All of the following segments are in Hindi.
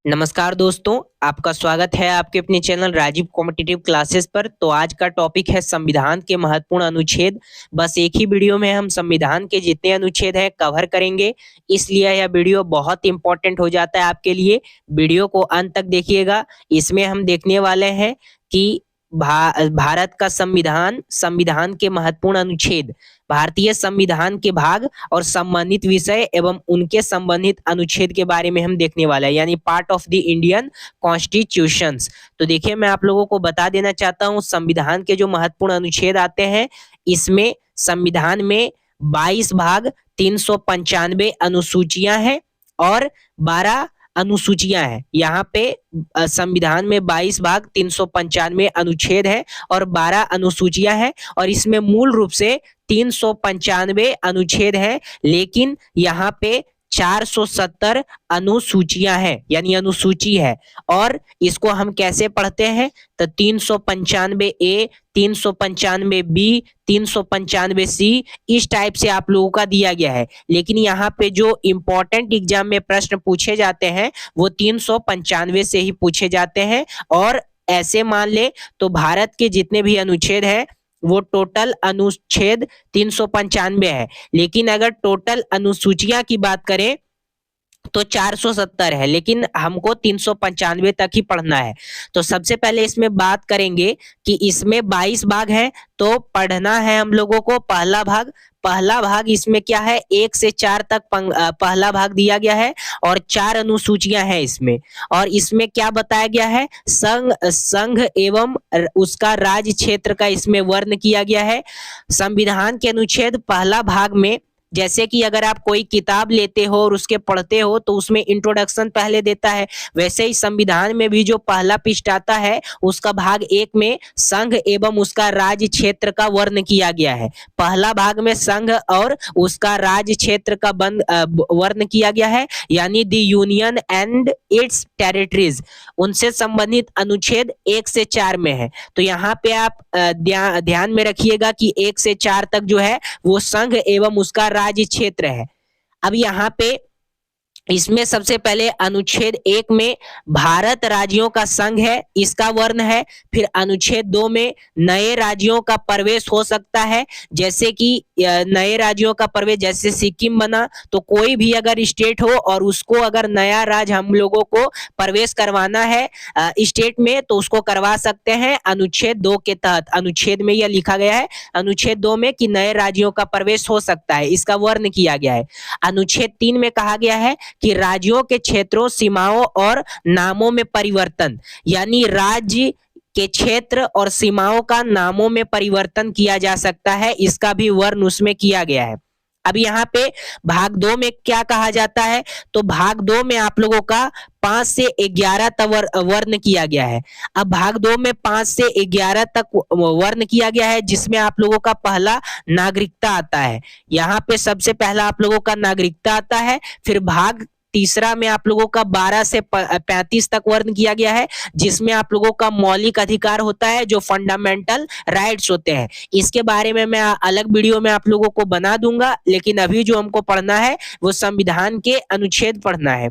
नमस्कार दोस्तों, आपका स्वागत है आपके अपने चैनल राजीव कॉम्पिटिटिव क्लासेस पर। तो आज का टॉपिक है संविधान के महत्वपूर्ण अनुच्छेद। बस एक ही वीडियो में हम संविधान के जितने अनुच्छेद हैं कवर करेंगे, इसलिए यह वीडियो बहुत इंपॉर्टेंट हो जाता है आपके लिए। वीडियो को अंत तक देखिएगा। इसमें हम देखने वाले हैं कि भारत का संविधान के महत्वपूर्ण अनुच्छेद, भारतीय संविधान के भाग और संबंधित विषय एवं उनके संबंधित अनुच्छेद के बारे में हम देखने वाला है, यानी part of the Indian constitutions. तो देखिए, मैं आप लोगों को बता देना चाहता हूँ संविधान के जो महत्वपूर्ण अनुच्छेद आते हैं, इसमें संविधान में 22 भाग, 395 अनुसूचियां हैं और 12 अनुसूचियां हैं। यहाँ पे संविधान में 22 भाग, 395 अनुच्छेद है और 12 अनुसूचियां हैं, और इसमें मूल रूप से 395 अनुच्छेद हैं, लेकिन यहाँ पे 470 अनुसूचियां हैं, यानी अनुसूची है। और इसको हम कैसे पढ़ते हैं, तो 395A, 395B, 395C, इस टाइप से आप लोगों का दिया गया है। लेकिन यहाँ पे जो इंपॉर्टेंट एग्जाम में प्रश्न पूछे जाते हैं वो 395 से ही पूछे जाते हैं। और ऐसे मान ले तो भारत के जितने भी अनुच्छेद हैं वो टोटल अनुच्छेद 395 है, लेकिन अगर टोटल अनुसूचियां की बात करें तो 470 है, लेकिन हमको 395 तक ही पढ़ना है। तो सबसे पहले इसमें बात करेंगे कि इसमें 22 भाग है, तो पढ़ना है हम लोगों को पहला भाग इसमें क्या है, 1 से 4 तक पहला भाग दिया गया है और 4 अनुसूचियां हैं इसमें। और इसमें क्या बताया गया है, संघ एवं उसका राज्य क्षेत्र का इसमें वर्ण किया गया है। संविधान के अनुच्छेद पहला भाग में, जैसे कि अगर आप कोई किताब लेते हो और उसके पढ़ते हो तो उसमें इंट्रोडक्शन पहले देता है, वैसे ही संविधान में भी जो पहला पृष्ठ आता है उसका भाग 1 में संघ एवं उसका राज्य क्षेत्र का वर्ण किया गया है। पहला भाग में संघ और उसका राज्य क्षेत्र का वर्ण किया गया है, यानी the union and it's territories, उनसे संबंधित अनुच्छेद 1 से 4 में है। तो यहाँ पे आप ध्यान में रखिएगा कि 1 से 4 तक जो है वो संघ एवं उसका राज्य क्षेत्र है। अब यहाँ पे इसमें सबसे पहले अनुच्छेद 1 में भारत राज्यों का संघ है, इसका वर्ण है। फिर अनुच्छेद 2 में नए राज्यों का प्रवेश हो सकता है, जैसे कि नए राज्यों का प्रवेश, जैसे सिक्किम बना तो कोई भी अगर स्टेट हो और उसको अगर नया राज्य हम लोगों को प्रवेश करवाना है स्टेट में, तो उसको करवा सकते हैं अनुच्छेद 2 के तहत। अनुच्छेद में यह लिखा गया है अनुच्छेद 2 में कि नए राज्यों का प्रवेश हो सकता है, इसका वर्ण किया गया है। अनुच्छेद 3 में कहा गया है कि राज्यों के क्षेत्रों, सीमाओं और नामों में परिवर्तन, यानी राज्य के क्षेत्र और सीमाओं का नामों में परिवर्तन किया जा सकता है, इसका भी वर्ण उसमें किया गया है। अब यहाँ पे भाग 2 में क्या कहा जाता है, तो भाग 2 में आप लोगों का 5 से 11 तक वर्ण किया गया है। अब भाग 2 में 5 से 11 तक वर्ण किया गया है, जिसमें आप लोगों का पहला नागरिकता आता है। यहाँ पे सबसे पहला आप लोगों का नागरिकता आता है। फिर भाग तीसरा में आप लोगों का 12 से 35 तक वर्ण किया गया है, जिसमें आप लोगों का मौलिक अधिकार होता है, जो फंडामेंटल राइट्स होते हैं। इसके बारे में मैं अलग वीडियो में आप लोगों को बना दूंगा, लेकिन अभी जो हमको पढ़ना है वो संविधान के अनुच्छेद पढ़ना है।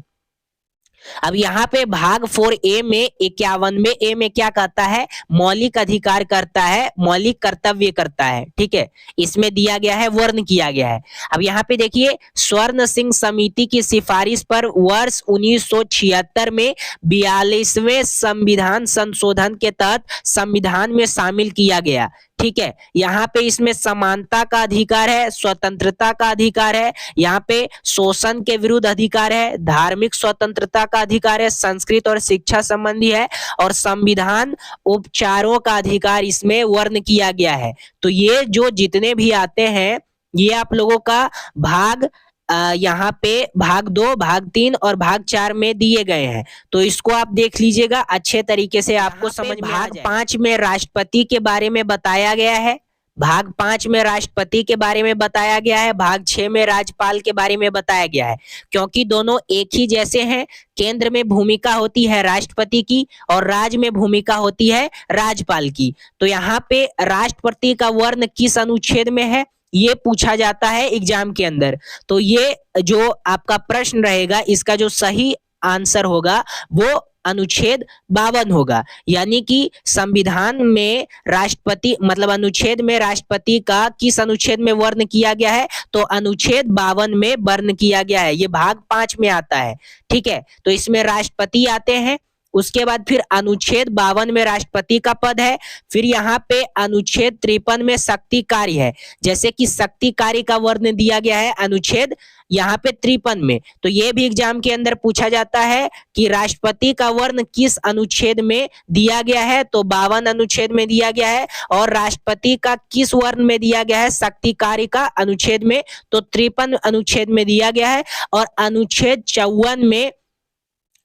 अब यहाँ पे भाग 4A में 51वें ए में क्या कहता है, मौलिक अधिकार करता है, मौलिक कर्तव्य करता है। ठीक है, इसमें दिया गया है, वर्ण किया गया है। अब यहाँ पे देखिए, स्वर्ण सिंह समिति की सिफारिश पर वर्ष 1976 में 42वें संविधान संशोधन के तहत संविधान में शामिल किया गया। ठीक है, यहाँ पे इसमें समानता का अधिकार है, स्वतंत्रता का अधिकार है, यहाँ पे शोषण के विरुद्ध अधिकार है, धार्मिक स्वतंत्रता का अधिकार है, संस्कृत और शिक्षा संबंधी है, और संविधान उपचारों का अधिकार इसमें वर्ण किया गया है। तो ये जो जितने भी आते हैं ये आप लोगों का भाग यहाँ पे भाग 2, भाग 3 और भाग 4 में दिए गए हैं। तो इसको आप देख लीजिएगा अच्छे तरीके से, आपको समझ में आ जाए। भाग 5 में राष्ट्रपति के बारे में बताया गया है, भाग 5 में राष्ट्रपति के बारे में बताया गया है, भाग 6 में राज्यपाल के बारे में बताया गया है। क्योंकि दोनों एक ही जैसे हैं, केंद्र में भूमिका होती है राष्ट्रपति की और राज्य में भूमिका होती है राज्यपाल की। तो यहाँ पे राष्ट्रपति का वर्ण किस अनुच्छेद में है, ये पूछा जाता है एग्जाम के अंदर। तो ये जो आपका प्रश्न रहेगा, इसका जो सही आंसर होगा वो अनुच्छेद 52 होगा। यानी कि संविधान में राष्ट्रपति मतलब अनुच्छेद में राष्ट्रपति का किस अनुच्छेद में वर्ण किया गया है, तो अनुच्छेद 52 में वर्ण किया गया है। ये भाग 5 में आता है, ठीक है। तो इसमें राष्ट्रपति आते हैं, उसके बाद फिर अनुच्छेद 52 में राष्ट्रपति का पद है, फिर यहाँ पे अनुच्छेद 53 में शक्ति कार्य है, जैसे कि शक्ति कार्य का वर्ण दिया गया है अनुच्छेद यहाँ पे 53 में। तो ये भी एग्जाम के अंदर पूछा जाता है कि राष्ट्रपति का वर्ण किस अनुच्छेद में दिया गया है, तो 52 अनुच्छेद में दिया गया है। और राष्ट्रपति का किस वर्ण में दिया गया है, शक्ति कार्य का अनुच्छेद में, तो 53 अनुच्छेद में दिया गया है। और अनुच्छेद 54 में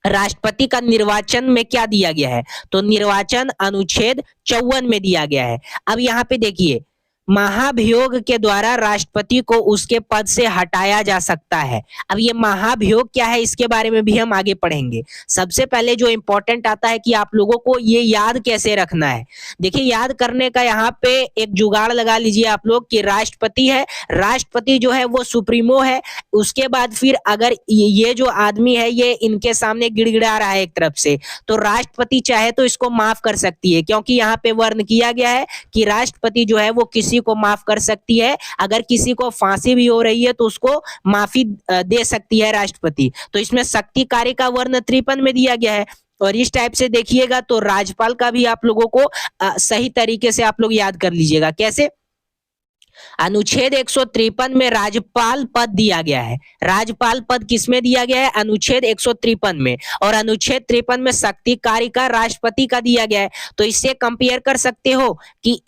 राष्ट्रपति का निर्वाचन में क्या दिया गया है, तो निर्वाचन अनुच्छेद 54 में दिया गया है। अब यहाँ पे देखिए, महाभियोग के द्वारा राष्ट्रपति को उसके पद से हटाया जा सकता है। अब ये महाभियोग क्या है, इसके बारे में भी हम आगे पढ़ेंगे। सबसे पहले जो इंपॉर्टेंट आता है कि आप लोगों को ये याद कैसे रखना है। देखिए, याद करने का यहाँ पे एक जुगाड़ लगा लीजिए आप लोग कि राष्ट्रपति है, राष्ट्रपति जो है वो सुप्रीमो है। उसके बाद फिर अगर ये जो आदमी है ये इनके सामने गिड़गिड़ा रहा है एक तरफ से, तो राष्ट्रपति चाहे तो इसको माफ कर सकती है, क्योंकि यहाँ पे वर्ण किया गया है कि राष्ट्रपति जो है वो किसी को माफ कर सकती है। अगर किसी को फांसी भी हो रही है तो उसको माफी दे सकती है राष्ट्रपति। तो इसमें शक्ति कार्य का वर्ण 53 में दिया गया है। और इस टाइप से देखिएगा तो राज्यपाल का भी आप लोगों को सही तरीके से आप लोग याद कर लीजिएगा। कैसे, अनुच्छेद 153 में राज्यपाल पद दिया गया है। राज्यपाल पद किसमें दिया गया है, अनुच्छेद 153 में। और अनुच्छेद 53 में शक्ति कार्य का राष्ट्रपति का दिया गया है। तो इससे कंपेयर कर सकते हो कि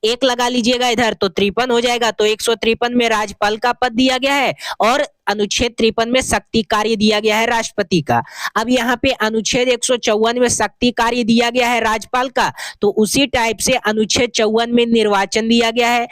एक लगा लीजिएगा इधर तो 53 हो जाएगा। तो 153 में राज्यपाल का पद दिया गया है और अनुच्छेद 53 में शक्ति कार्य दिया गया है राष्ट्रपति का। अब यहाँ पे अनुच्छेद 154 में शक्ति कार्य दिया गया है राज्यपाल का, तो उसी टाइप से अनुच्छेद 54 में निर्वाचन दिया गया है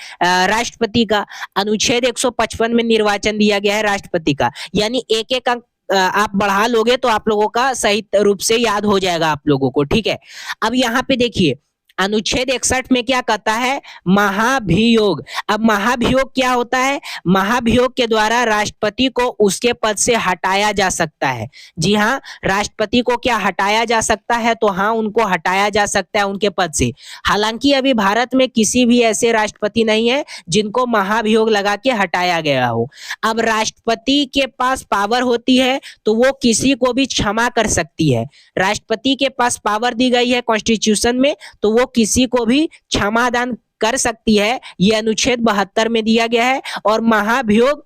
राष्ट्रपति का। अनुच्छेद 155 में निर्वाचन दिया गया है राष्ट्रपति का। यानी एक एक अंक आप बढ़ा लोगे तो आप लोगों का सही रूप से याद हो जाएगा आप लोगों को, ठीक है। अब यहाँ पे देखिए, अनुच्छेद 61 में क्या कहता है, महाभियोग। अब महाभियोग क्या होता है, महाभियोग के द्वारा राष्ट्रपति को उसके पद से हटाया जा सकता है। जी हाँ, राष्ट्रपति को क्या हटाया जा सकता है, तो हाँ, उनको हटाया जा सकता है उनके पद से। हालांकि अभी भारत में किसी भी ऐसे राष्ट्रपति नहीं है जिनको महाभियोग लगा के हटाया गया हो। अब राष्ट्रपति के पास पावर होती है तो वो किसी को भी क्षमा कर सकती है। राष्ट्रपति के पास पावर दी गई है कॉन्स्टिट्यूशन में, तो वो किसी को भी क्षमादान कर सकती है। ये अनुच्छेद 72 में दिया गया है और महाभियोग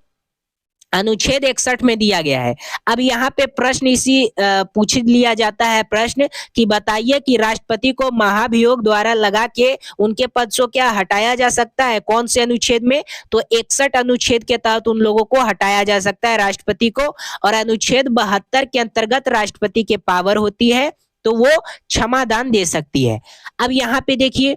अनुच्छेद 61 में दिया गया है। अब यहाँ पे प्रश्न इसी पूछ लिया जाता है प्रश्न कि बताइए कि राष्ट्रपति को महाभियोग द्वारा लगा के उनके पद से क्या हटाया जा सकता है, कौन से अनुच्छेद में, तो 61 अनुच्छेद के तहत उन लोगों को हटाया जा सकता है राष्ट्रपति को। और अनुच्छेद 72 के अंतर्गत राष्ट्रपति के पावर होती है तो वो क्षमादान दे सकती है। अब यहाँ पे देखिए,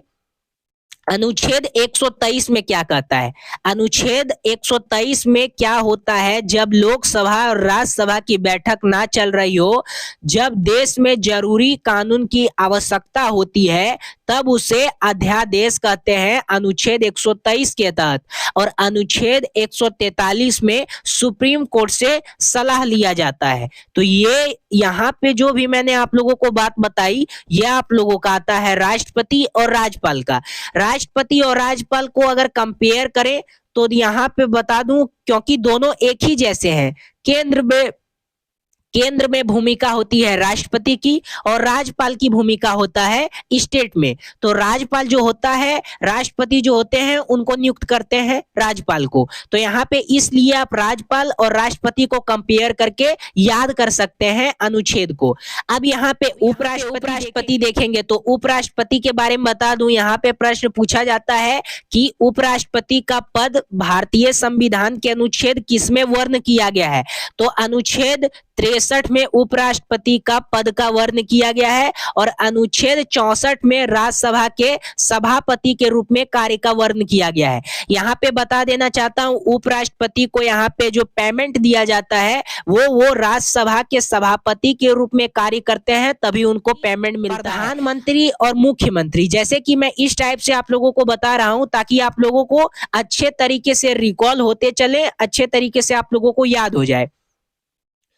अनुच्छेद 123 में क्या कहता है, अनुच्छेद 123 में क्या होता है, जब लोकसभा और राज्यसभा की बैठक ना चल रही हो, जब देश में जरूरी कानून की आवश्यकता होती है, तब उसे अध्यादेश कहते हैं अनुच्छेद 123 के तहत। और अनुच्छेद 143 में सुप्रीम कोर्ट से सलाह लिया जाता है। तो ये यहाँ पे जो भी मैंने आप लोगों को बात बताई, ये आप लोगों का आता है राष्ट्रपति और राज्यपाल का। राष्ट्रपति और राज्यपाल को अगर कंपेयर करें तो यहाँ पे बता दूं, क्योंकि दोनों एक ही जैसे हैं, केंद्र में भूमिका होती है राष्ट्रपति की और राज्यपाल की भूमिका होता है स्टेट में। तो राज्यपाल जो होता है, राष्ट्रपति जो होते हैं उनको नियुक्त करते हैं राज्यपाल को। तो यहाँ पे इसलिए आप राज्यपाल और राष्ट्रपति को कंपेयर करके याद कर सकते हैं अनुच्छेद को। अब यहाँ पे उपराष्ट्रपति देखेंगे तो उपराष्ट्रपति के बारे में बता दूं, यहाँ पे प्रश्न पूछा जाता है कि उपराष्ट्रपति का पद भारतीय संविधान के अनुच्छेद किसमें वर्ण किया गया है, तो अनुच्छेद 63 में उपराष्ट्रपति का पद का वर्ण किया गया है और अनुच्छेद 64 में राज्यसभा के सभापति के रूप में कार्य का वर्ण किया गया है। यहाँ पे बता देना चाहता हूँ, उपराष्ट्रपति को यहाँ पे जो पेमेंट दिया जाता है वो राज्यसभा के सभापति के रूप में कार्य करते हैं, तभी उनको पेमेंट मिलता है। प्रधानमंत्री और मुख्यमंत्री, जैसे कि मैं इस टाइप से आप लोगों को बता रहा हूँ ताकि आप लोगों को अच्छे तरीके से रिकॉल होते चले, अच्छे तरीके से आप लोगों को याद हो जाए।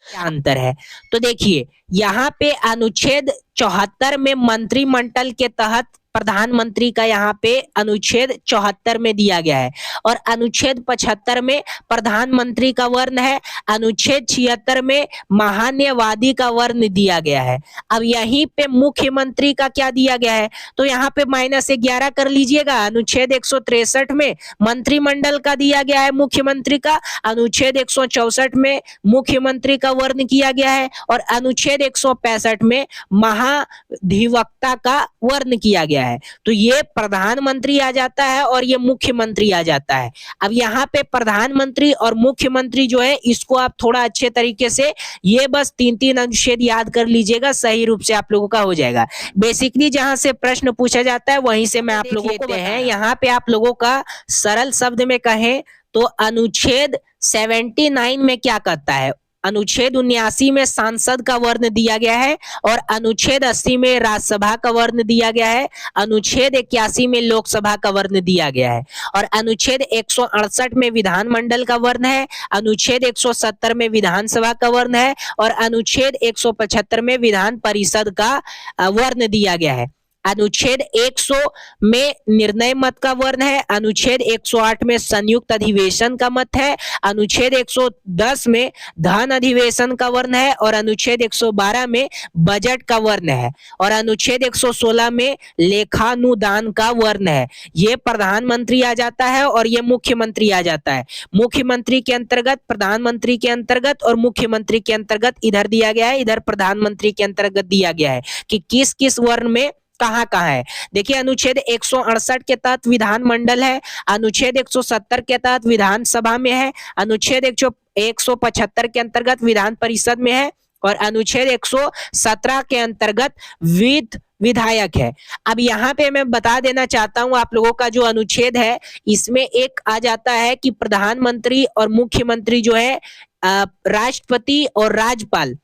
क्या अंतर है? तो देखिए यहाँ पे अनुच्छेद 74 में मंत्रिमंडल के तहत प्रधानमंत्री का यहाँ पे अनुच्छेद 74 में दिया गया है, और अनुच्छेद 75 में प्रधानमंत्री का वर्ण है, अनुच्छेद 76 में महान्यवादी का वर्ण दिया गया है। अब यहीं पे मुख्यमंत्री का क्या दिया गया है, तो यहाँ पे -11 कर लीजिएगा। अनुच्छेद 163 में मंत्रिमंडल का दिया गया है मुख्यमंत्री का, अनुच्छेद 164 में मुख्यमंत्री का वर्ण किया गया है, और अनुच्छेद 165 में महाधिवक्ता का वर्ण किया गया है। तो ये प्रधानमंत्री आ जाता है और ये मुख्यमंत्री आ जाता है। अब यहाँ पे प्रधानमंत्री और मुख्यमंत्री जो है इसको आप थोड़ा अच्छे तरीके से ये बस 3-3 अनुच्छेद याद कर लीजिएगा, सही रूप से आप लोगों का हो जाएगा। बेसिकली जहां से प्रश्न पूछा जाता है वहीं से मैं आप लोगों को हैं। यहाँ पे आप लोगों का सरल शब्द में कहें तो अनुच्छेद 79 में क्या कहता है, अनुच्छेद 79 में सांसद का वर्ण दिया गया है, और अनुच्छेद 80 में राज्यसभा का वर्ण दिया गया है, अनुच्छेद 81 में लोकसभा का वर्ण दिया गया है, और अनुच्छेद 168 में विधानमंडल का वर्ण है, अनुच्छेद 170 में विधानसभा का वर्ण है, और अनुच्छेद 175 में विधान परिषद का वर्ण दिया गया है। अनुच्छेद 100 में निर्णय मत का वर्ण है, अनुच्छेद 108 में संयुक्त अधिवेशन का मत है, अनुच्छेद 110 में धन अधिवेशन का वर्ण है, और अनुच्छेद 112 में बजट का वर्ण है, और अनुच्छेद 116 में लेखानुदान का वर्ण है। ये प्रधानमंत्री आ जाता है और ये मुख्यमंत्री आ जाता है। मुख्यमंत्री के अंतर्गत, प्रधानमंत्री के अंतर्गत और मुख्यमंत्री के अंतर्गत इधर दिया गया है, इधर प्रधानमंत्री के अंतर्गत दिया गया है कि किस किस वर्ण में कहाँ कहाँ है। देखिए अनुच्छेद 168 के तहत विधानमंडल है, अनुच्छेद 170 के तहत विधानसभा में है, अनुच्छेद 175 के अंतर्गत विधान परिषद में है, और अनुच्छेद 117 के अंतर्गत विधायक है। अब यहाँ पे मैं बता देना चाहता हूँ आप लोगों का जो अनुच्छेद है इसमें एक आ जाता है कि प्रधानमंत्री और मुख्यमंत्री जो है राष्ट्रपति और राज्यपाल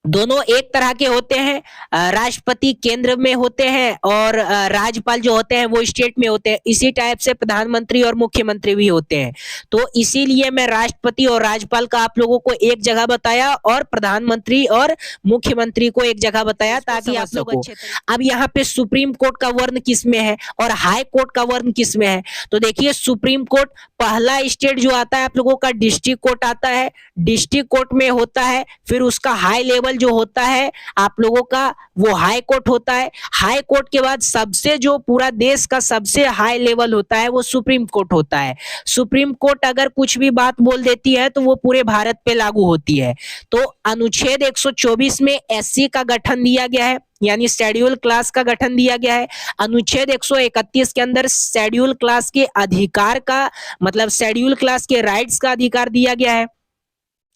दोनों एक तरह के होते हैं। राष्ट्रपति केंद्र में होते हैं और राज्यपाल जो होते हैं वो स्टेट में होते हैं। इसी टाइप से प्रधानमंत्री और मुख्यमंत्री भी होते हैं। तो इसीलिए मैं राष्ट्रपति और राज्यपाल का आप लोगों को एक जगह बताया और प्रधानमंत्री और मुख्यमंत्री को एक जगह बताया ताकि आप लोगों को। अब यहाँ पे सुप्रीम कोर्ट का वर्ण किसमें है और हाई कोर्ट का वर्ण किसमें है, तो देखिए सुप्रीम कोर्ट पहला स्टेट जो आता है आप लोगों का डिस्ट्रिक्ट कोर्ट आता है, डिस्ट्रिक्ट कोर्ट में होता है, फिर उसका हाई लेवल जो होता है आप लोगों का वो हाई कोर्ट होता है। हाई कोर्ट के बाद सबसे जो पूरा देश का सबसे हाई लेवल होता है वो सुप्रीम कोर्ट होता है। सुप्रीम कोर्ट अगर कुछ भी बात बोल देती है तो वो पूरे भारत पे लागू होती है। तो अनुच्छेद 124 में एससी का गठन दिया गया है, यानी शेड्यूल क्लास का गठन दिया गया है। अनुच्छेद 131 के अंदर शेड्यूल क्लास के अधिकार का मतलब शेड्यूल क्लास के राइट्स का अधिकार दिया गया है।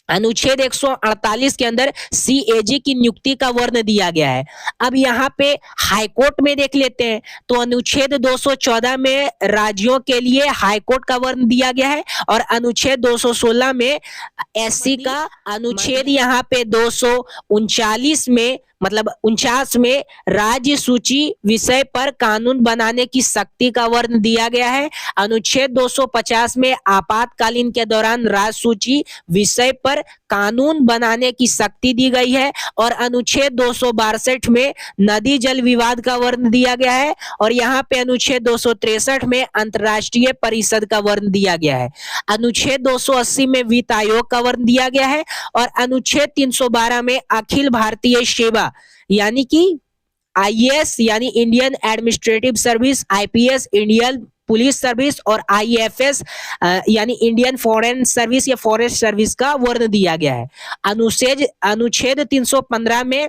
अनुच्छेद 148 के अंदर सीएजी की नियुक्ति का वर्ण दिया गया है। अब यहाँ पे हाईकोर्ट में देख लेते हैं तो अनुच्छेद 214 में राज्यों के लिए हाईकोर्ट का वर्ण दिया गया है और अनुच्छेद 216 में एससी का, अनुच्छेद यहाँ पे 239 में मतलब 49 में राज्य सूची विषय पर कानून बनाने की शक्ति का वर्ण दिया गया है। अनुच्छेद 250 में आपातकालीन के दौरान राज्य सूची विषय पर कानून बनाने की शक्ति दी गई है और अनुच्छेद 262 में नदी जल विवाद का वर्ण दिया गया है और यहाँ पे अनुच्छेद 263 में अंतर्राष्ट्रीय परिषद का वर्ण दिया गया है। अनुच्छेद 280 में वित्त आयोग का वर्ण दिया गया है और अनुच्छेद 312 में अखिल भारतीय सेवा यानी कि आईएएस यानी Indian administrative service, IPS Indian police service और आईएफएस यानी इंडियन फॉरेन सर्विस या फॉरेस्ट सर्विस का वर्ण दिया गया है। अनुच्छेद 315 में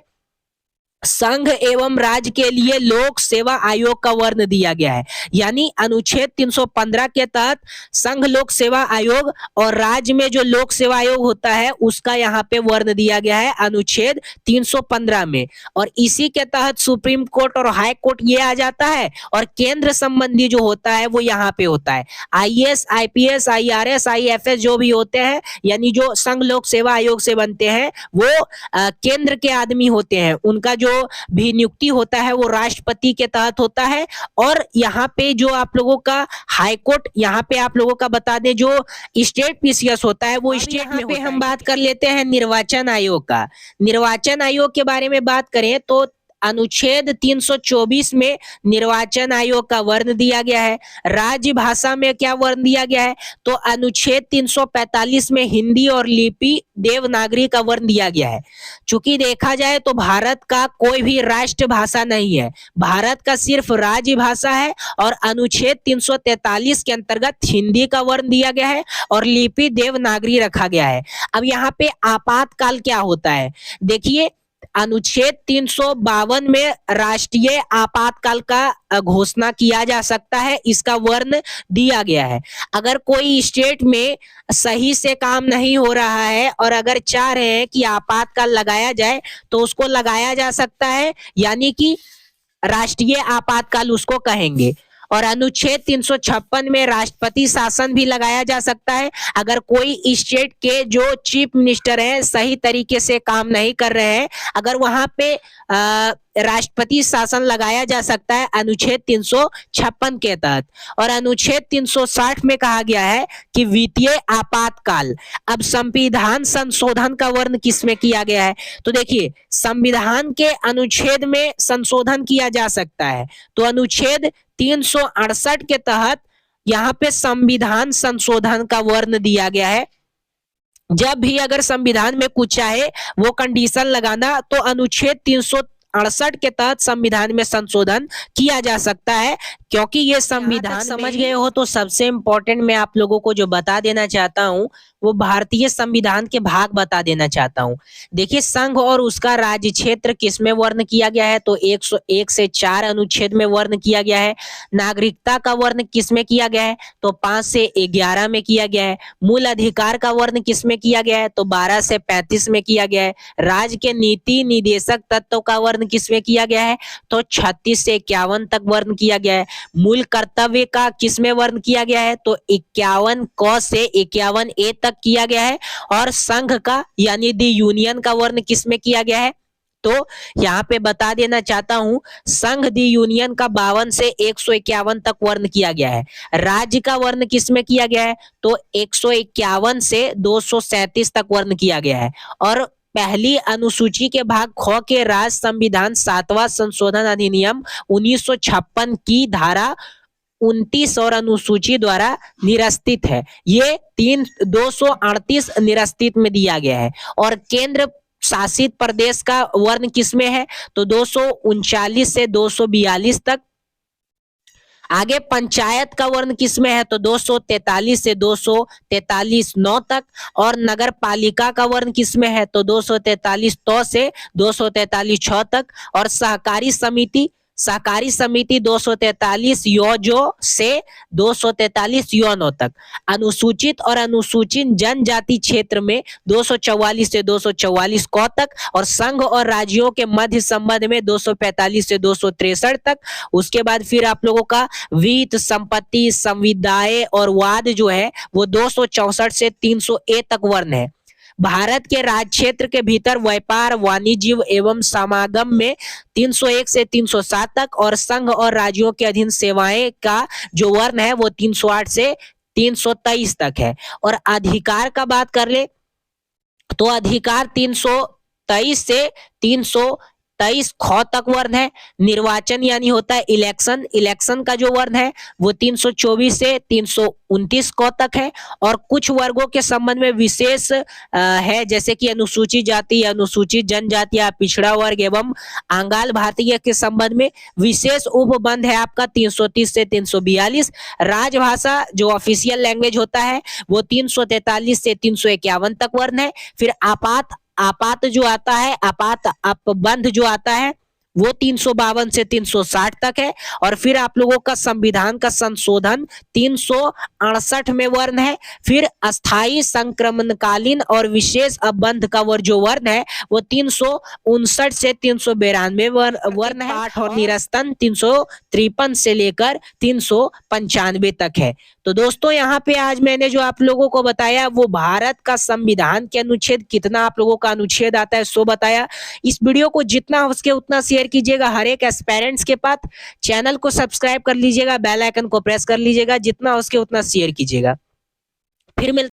संघ एवं राज्य के लिए लोक सेवा आयोग का वर्ण दिया गया है, यानी अनुच्छेद 315 के तहत संघ लोक सेवा आयोग और राज्य में जो लोक सेवा आयोग होता है उसका यहाँ पे वर्ण दिया गया है अनुच्छेद 315 में। और इसी के तहत सुप्रीम कोर्ट और हाई कोर्ट ये आ जाता है और केंद्र संबंधी जो होता है वो यहाँ पे होता है। आईएएस, आईपीएस, आईआरएस, आईएफएस जो भी होते हैं यानी जो संघ लोक सेवा आयोग से बनते हैं वो केंद्र के आदमी होते हैं, उनका जो जो भी नियुक्ति होता है वो राष्ट्रपति के तहत होता है। और यहाँ पे जो आप लोगों का हाई कोर्ट, यहाँ पे आप लोगों का बता दें, जो स्टेट पीसीएस होता है वो स्टेट में पे हम बात कर लेते हैं निर्वाचन आयोग का। निर्वाचन आयोग के बारे में बात करें तो अनुच्छेद 324 में निर्वाचन आयोग का वर्ण दिया गया है। राज्य भाषा में क्या वर्ण दिया गया है, तो अनुच्छेद 345 में हिंदी और लिपि देवनागरी का वर्ण दिया गया है। चूंकि देखा जाए तो भारत का कोई भी राष्ट्र भाषा नहीं है, भारत का सिर्फ राज्य भाषा है, और अनुच्छेद 343 के अंतर्गत हिंदी का वर्ण दिया गया है और लिपि देवनागरी रखा गया है। अब यहाँ पे आपातकाल क्या होता है, देखिए अनुच्छेद 352 में राष्ट्रीय आपातकाल का घोषणा किया जा सकता है, इसका वर्ण दिया गया है। अगर कोई स्टेट में सही से काम नहीं हो रहा है और अगर चाह रहे हैं कि आपातकाल लगाया जाए तो उसको लगाया जा सकता है, यानी कि राष्ट्रीय आपातकाल उसको कहेंगे। और अनुच्छेद 356 में राष्ट्रपति शासन भी लगाया जा सकता है। अगर कोई स्टेट के जो चीफ मिनिस्टर हैं सही तरीके से काम नहीं कर रहे हैं, अगर वहां पे राष्ट्रपति शासन लगाया जा सकता है अनुच्छेद 356 के तहत। और अनुच्छेद 360 में कहा गया है कि वित्तीय आपातकाल। अब संविधान संशोधन का वर्ण किसमें किया गया है, तो देखिए संविधान के अनुच्छेद में संशोधन किया जा सकता है, तो अनुच्छेद 368 के तहत यहाँ पे संविधान संशोधन का वर्ण दिया गया है। जब भी अगर संविधान में कुछ चाहे वो कंडीशन लगाना, तो अनुच्छेद 368 के तहत संविधान में संशोधन किया जा सकता है, क्योंकि ये संविधान समझ गए हो तो सबसे इंपॉर्टेंट मैं आप लोगों को जो बता देना चाहता हूँ वो भारतीय संविधान के भाग बता देना चाहता हूँ। देखिए संघ और उसका राज्य क्षेत्र किसमें वर्ण किया गया है, तो 101 से 4 अनुच्छेद में वर्ण किया गया है। नागरिकता का वर्ण किसमें किया गया है, तो 5 से 11 में किया गया है। मूल अधिकार का वर्ण किसमें किया गया है, तो 12 से 35 में किया गया है। राज्य के नीति निदेशक तत्व का वर्ण किसमें किया गया है, तो 36 से 51 तक वर्ण किया गया है। मूल कर्तव्य का किसमें वर्ण किया गया है, तो 51 क से 51 ए तक किया गया है। और संघ का यानी दी यूनियन का वर्ण किसमें किया गया है, तो यहाँ पे बता देना चाहता हूं संघ दी यूनियन का 52 से 151 तक वर्ण किया गया है। राज्य का वर्ण किसमें किया गया है, तो 151 से 237 तक वर्ण किया गया है। और पहली अनुसूची के भाग ख के राज्य संविधान 7वां संशोधन अधिनियम 1956 की धारा 29 और अनुसूची द्वारा निरस्तित है। ये 238 निरस्तित में दिया गया है। और केंद्र शासित प्रदेश का वर्ण किसमें है, तो 239 से 242 तक। आगे पंचायत का वर्ण किसमें है, तो 243 से 243 9 तक। और नगर पालिका का वर्ण किसमें है, तो 243 तो से 243 6 तक। और सहकारी समिति 243 यो जो से 243 यो 9 तक। अनुसूचित और अनुसूचित जनजाति क्षेत्र में 244 से 244 क तक। और संघ और राज्यों के मध्य संबंध में 245 से 263 तक। उसके बाद फिर आप लोगों का वित्त, संपत्ति, संविदाएं और वाद जो है वो 264 से 300 ए तक वर्ण है। भारत के राज्य क्षेत्र के भीतर व्यापार, वाणिज्य एवं समागम में 301 से 307 तक। और संघ और राज्यों के अधीन सेवाएं का जो वर्ण है वो 308 से 323 तक है। और अधिकार का बात कर ले तो अधिकार 323 से 323 ख तक वर्ण है। निर्वाचन यानी होता है इलेक्शन का जो वर्ण है वो 324 से 329 क तक है। और कुछ वर्गों के संबंध में विशेष है, जैसे कि अनुसूचित जाति, अनुसूचित जनजाति या पिछड़ा वर्ग एवं आंगाल भारतीय के संबंध में विशेष उपबंध है आपका 330 से 342। राजभाषा जो ऑफिशियल लैंग्वेज होता है वो 343 से 351 तक वर्ण है। फिर आपात जो आता है, आपात अपबंध जो आता है वो 352 से 360 तक है। और फिर आप लोगों का संविधान का संशोधन 368 में वर्ण है। फिर अस्थाई, संक्रमणकालीन और विशेष अपबंध का जो वर्ण है वो 359 से 392 वर्ण है। पाठ और निरस्तन 353 से लेकर 395 तक है। तो दोस्तों यहाँ पे आज मैंने जो आप लोगों को बताया वो भारत का संविधान के अनुच्छेद कितना आप लोगों का अनुच्छेद आता है सो बताया। इस वीडियो को जितना हो सके उतना शेयर कीजिएगा हर एक एस्पायरेंट्स के पास। चैनल को सब्सक्राइब कर लीजिएगा, बेल आइकन को प्रेस कर लीजिएगा, जितना हो सके उतना शेयर कीजिएगा। फिर मिलते